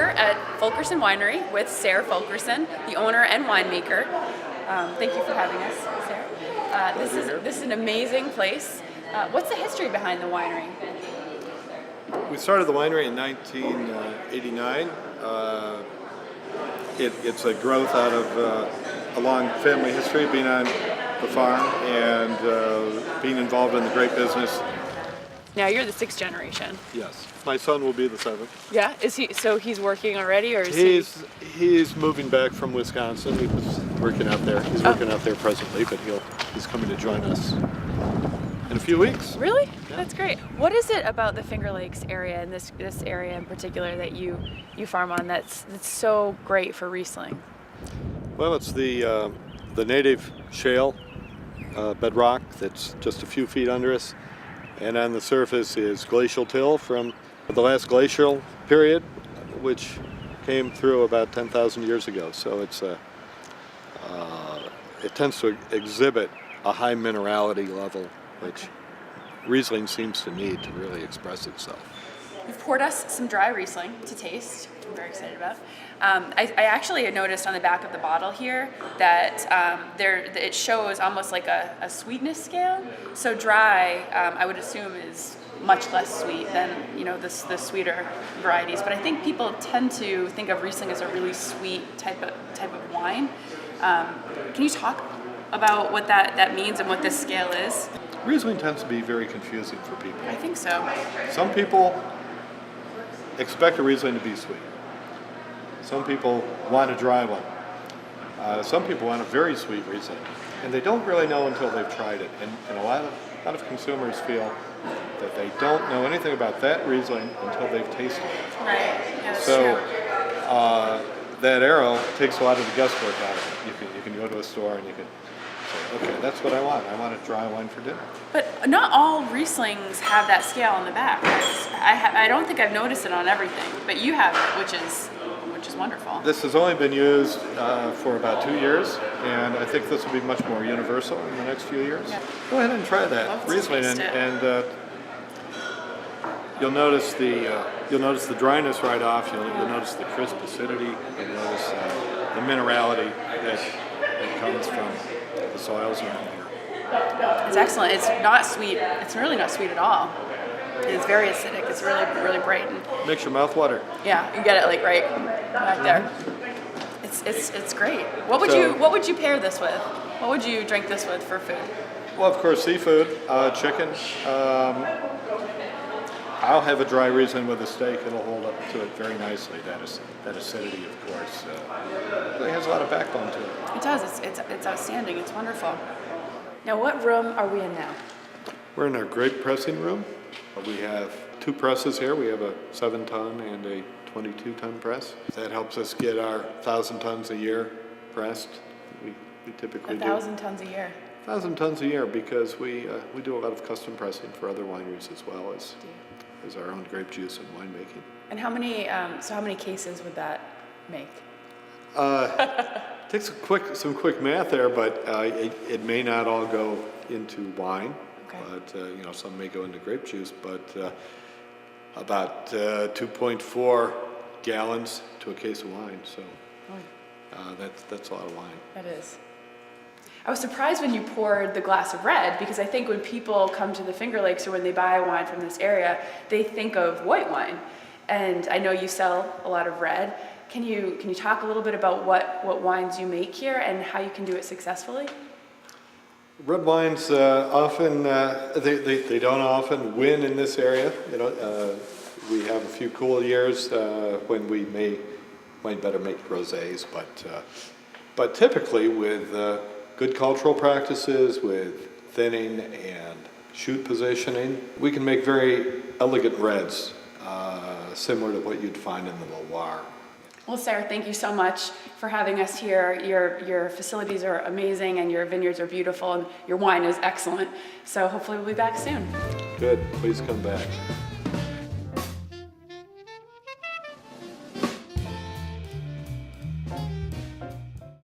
here at Fulkerson Winery with Sayre Fulkerson, the owner and winemaker. Thank you for having us, Sayre. This is an amazing place. What's the history behind the winery? We started the winery in 1989. It's a growth out of a long family history, being on the farm and being involved in the grape business. Now you're the sixth generation. Yes, my son will be the seventh. Yeah, is he? So he's working already, or is he's moving back from Wisconsin. He was working out there. He's working out there presently, but he's coming to join us in a few weeks. Really? Yeah. That's great. What is it about the Finger Lakes area and this area in particular that you farm on that's so great for Riesling? Well, it's the native shale bedrock that's just a few feet under us. And on the surface is glacial till from the last glacial period, which came through about 10,000 years ago. So it tends to exhibit a high minerality level, which Riesling seems to need to really express itself. You've poured us some dry Riesling to taste, which I'm very excited about. I actually noticed on the back of the bottle here that it shows almost like a sweetness scale. So dry, I would assume, is much less sweet than the sweeter varieties. But I think people tend to think of Riesling as a really sweet type of wine. Can you talk about what that means and what this scale is? Riesling tends to be very confusing for people. I think so. Some people expect a Riesling to be sweet. Some people want a dry one. Some people want a very sweet Riesling. And they don't really know until they've tried it. And a lot of consumers feel that they don't know anything about that Riesling until they've tasted it. Right. Yeah, that's so true. That arrow takes a lot of the guesswork out of it. You can go to a store and you can say, okay, that's what I want. I want a dry wine for dinner. But not all Rieslings have that scale on the back. I don't think I've noticed it on everything, but you have it, which is wonderful. This has only been used for about 2 years, and I think this will be much more universal in the next few years. Yeah. Go ahead and try that Riesling, and you'll notice the dryness right off. You'll notice the crisp acidity. You'll notice the minerality that comes from the soils around here. It's excellent. It's not sweet. It's really not sweet at all. It's very acidic. It's really, really bright. Makes your mouth water. Yeah, you get it like right back there. It's great. What would you pair this with? What would you drink this with for food? Well, of course, seafood, chicken. I'll have a dry Riesling with a steak. It'll hold up to it very nicely. That acidity, of course, it has a lot of backbone to it. It does. It's outstanding. It's wonderful. Now, what room are we in now? We're in our grape pressing room. We have 2 presses here. We have a 7-ton and a 22-ton press. That helps us get our 1,000 tons a year pressed. We typically 1,000 tons a year. 1,000 tons a year because we do a lot of custom pressing for other wineries as well as our own grape juice and winemaking. And how many cases would that make? Takes some quick math there, but it may not all go into wine. Okay. But some may go into grape juice. But about 2.4 gallons to a case of wine. So that's a lot of wine. That is. I was surprised when you poured the glass of red, because I think when people come to the Finger Lakes or when they buy wine from this area, they think of white wine. And I know you sell a lot of red. Can you talk a little bit about what wines you make here and how you can do it successfully? Red wines often they don't often win in this area. We have a few cool years when we might better make rosés, but typically with good cultural practices, with thinning and shoot positioning, we can make very elegant reds, similar to what you'd find in the Loire. Well, Sayre, thank you so much for having us here. Your facilities are amazing and your vineyards are beautiful and your wine is excellent. So hopefully we'll be back soon. Good. Please come back.